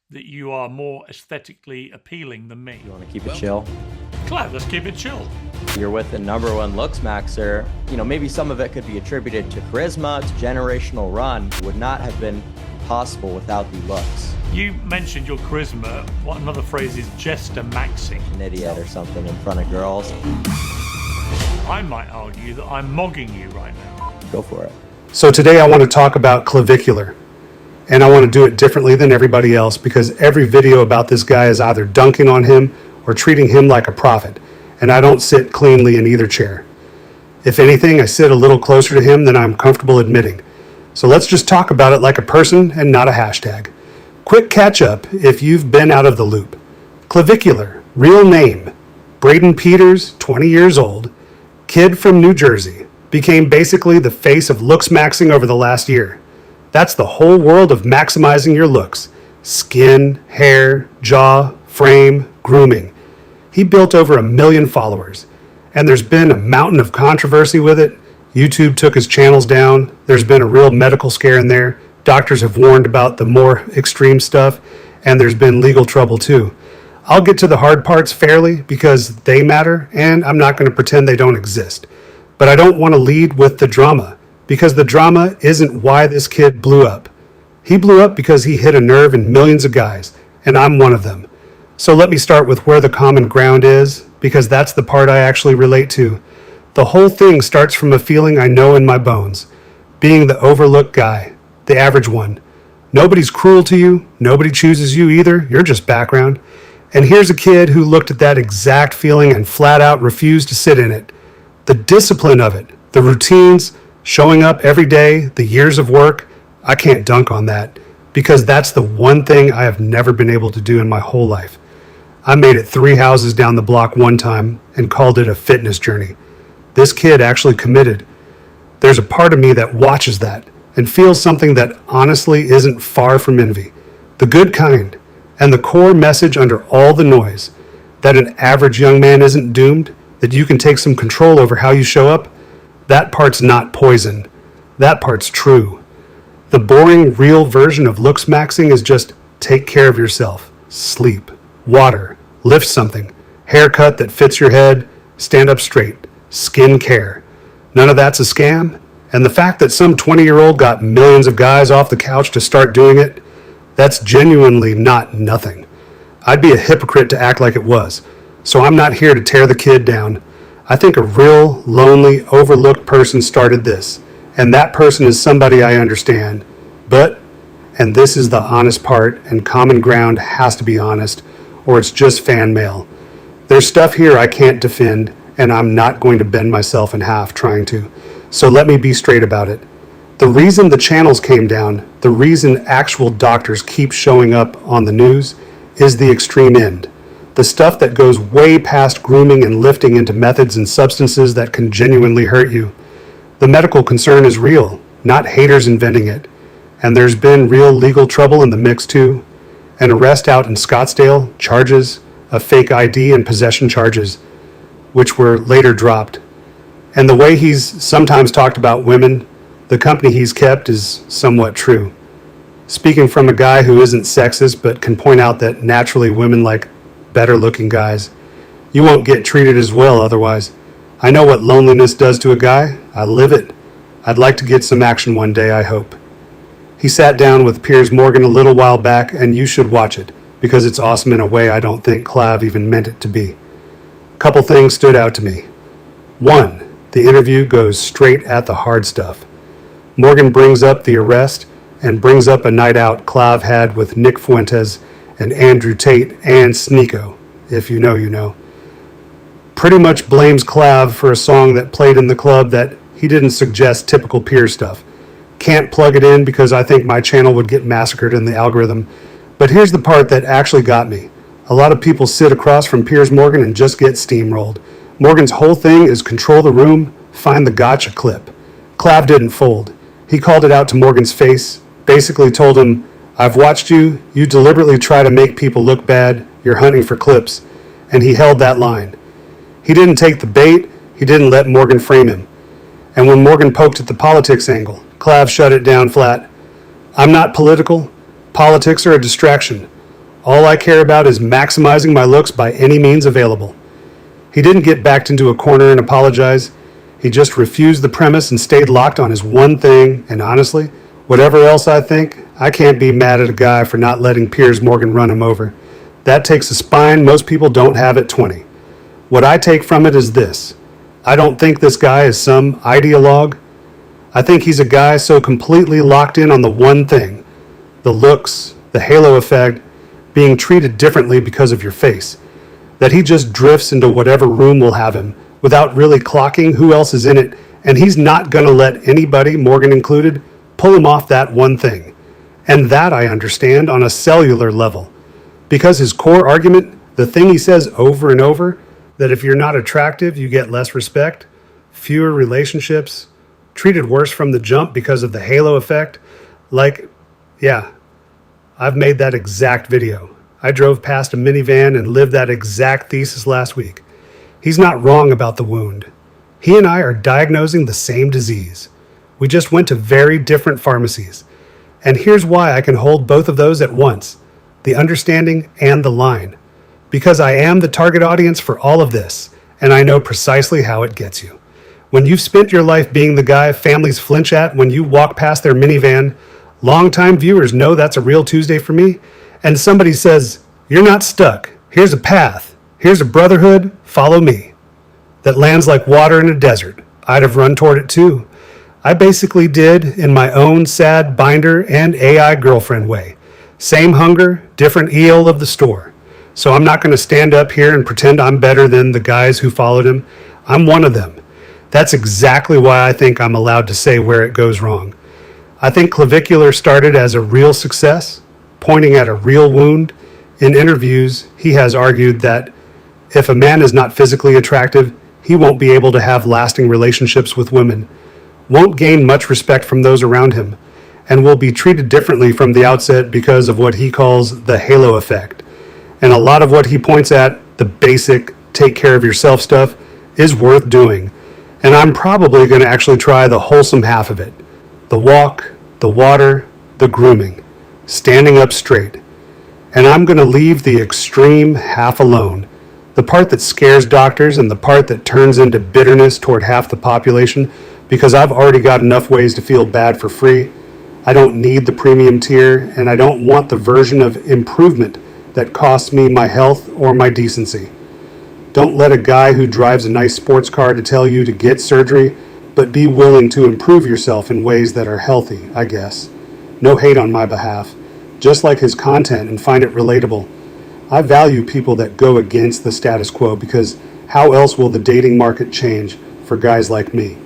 that you are more aesthetically appealing than me. You want to keep it chill? Clive, let's keep it chill. You're with the #1 looks maxer. Maybe some of it could be attributed to charisma, to generational run. It would not have been possible without the looks. You mentioned your charisma. What another phrase is jester maxing. An idiot or something in front of girls. I might argue that I'm mogging you right now. Go for it. So today I want to talk about Clavicular. And I want to do it differently than everybody else because every video about this guy is either dunking on him or treating him like a prophet. And I don't sit cleanly in either chair. If anything, I sit a little closer to him than I'm comfortable admitting. So let's just talk about it like a person and not a hashtag. Quick catch up if you've been out of the loop. Clavicular, real name, Braden Peters, 20 years old, kid from New Jersey, became basically the face of looks maxing over the last year. That's the whole world of maximizing your looks. Skin, hair, jaw, frame, grooming. He built over 1 million followers, and there's been a mountain of controversy with it. YouTube took his channels down. There's been a real medical scare in there. Doctors have warned about the more extreme stuff, and there's been legal trouble too. I'll get to the hard parts fairly because they matter, and I'm not going to pretend they don't exist. But I don't want to lead with the drama, because the drama isn't why this kid blew up. He blew up because he hit a nerve in millions of guys, and I'm one of them. So let me start with where the common ground is, because that's the part I actually relate to. The whole thing starts from a feeling I know in my bones, being the overlooked guy, the average one. Nobody's cruel to you, nobody chooses you either, you're just background. And here's a kid who looked at that exact feeling and flat out refused to sit in it. The discipline of it, the routines, showing up every day, the years of work, I can't dunk on that because that's the one thing I have never been able to do in my whole life. I made it 3 houses down the block one time and called it a fitness journey. This kid actually committed. There's a part of me that watches that and feels something that honestly isn't far from envy. The good kind, and the core message under all the noise, that an average young man isn't doomed, that you can take some control over how you show up. That part's not poison. That part's true. The boring, real version of looks maxing is just take care of yourself, sleep, water, lift something, haircut that fits your head, stand up straight, skin care. None of that's a scam. And the fact that some 20-year-old got millions of guys off the couch to start doing it, that's genuinely not nothing. I'd be a hypocrite to act like it was. So I'm not here to tear the kid down. I think a real, lonely, overlooked person started this, and that person is somebody I understand. But, and this is the honest part, and common ground has to be honest, or it's just fan mail. There's stuff here I can't defend, and I'm not going to bend myself in half trying to. So let me be straight about it. The reason the channels came down, the reason actual doctors keep showing up on the news, is the extreme end. The stuff that goes way past grooming and lifting into methods and substances that can genuinely hurt you. The medical concern is real, not haters inventing it. And there's been real legal trouble in the mix too. An arrest out in Scottsdale, charges, a fake ID and possession charges, which were later dropped. And the way he's sometimes talked about women, the company he's kept is somewhat true. Speaking from a guy who isn't sexist but can point out that naturally women like better looking guys. You won't get treated as well otherwise. I know what loneliness does to a guy. I live it. I'd like to get some action one day, I hope. He sat down with Piers Morgan a little while back, and you should watch it, because it's awesome in a way I don't think Clav even meant it to be. A couple things stood out to me. One, the interview goes straight at the hard stuff. Morgan brings up the arrest and brings up a night out Clav had with Nick Fuentes and Andrew Tate and Sneeko, if you know, you know. Pretty much blames Clav for a song that played in the club that he didn't suggest typical Piers stuff. Can't plug it in because I think my channel would get massacred in the algorithm. But here's the part that actually got me. A lot of people sit across from Piers Morgan and just get steamrolled. Morgan's whole thing is control the room, find the gotcha clip. Clav didn't fold. He called it out to Morgan's face, basically told him, I've watched you, you deliberately try to make people look bad, you're hunting for clips. And he held that line. He didn't take the bait, he didn't let Morgan frame him. And when Morgan poked at the politics angle, Clav shut it down flat. I'm not political. Politics are a distraction. All I care about is maximizing my looks by any means available. He didn't get backed into a corner and apologize. He just refused the premise and stayed locked on his one thing, and honestly, whatever else I think, I can't be mad at a guy for not letting Piers Morgan run him over. That takes a spine most people don't have at 20. What I take from it is this. I don't think this guy is some ideologue. I think he's a guy so completely locked in on the one thing, the looks, the halo effect, being treated differently because of your face, that he just drifts into whatever room will have him without really clocking who else is in it, and he's not going to let anybody, Morgan included, pull him off that one thing. And that I understand on a cellular level. Because his core argument, the thing he says over and over, that if you're not attractive, you get less respect, fewer relationships, treated worse from the jump because of the halo effect, yeah, I've made that exact video. I drove past a minivan and lived that exact thesis last week. He's not wrong about the wound. He and I are diagnosing the same disease. We just went to very different pharmacies. And here's why I can hold both of those at once, the understanding and the line. Because I am the target audience for all of this, and I know precisely how it gets you. When you've spent your life being the guy families flinch at when you walk past their minivan, longtime viewers know that's a real Tuesday for me, and somebody says, "You're not stuck. Here's a path. Here's a brotherhood. Follow me." That lands like water in a desert. I'd have run toward it too. I basically did in my own sad binder and AI girlfriend way. Same hunger, different eel of the store. So I'm not going to stand up here and pretend I'm better than the guys who followed him. I'm one of them. That's exactly why I think I'm allowed to say where it goes wrong. I think Clavicular started as a real success, pointing at a real wound. In interviews, he has argued that if a man is not physically attractive, he won't be able to have lasting relationships with women, won't gain much respect from those around him, and will be treated differently from the outset because of what he calls the halo effect. And a lot of what he points at, the basic take care of yourself stuff, is worth doing. And I'm probably going to actually try the wholesome half of it. The walk, the water, the grooming, standing up straight. And I'm going to leave the extreme half alone. The part that scares doctors and the part that turns into bitterness toward half the population, because I've already got enough ways to feel bad for free. I don't need the premium tier, and I don't want the version of improvement that costs me my health or my decency. Don't let a guy who drives a nice sports car to tell you to get surgery, but be willing to improve yourself in ways that are healthy, I guess. No hate on my behalf. Just like his content and find it relatable. I value people that go against the status quo because how else will the dating market change for guys like me?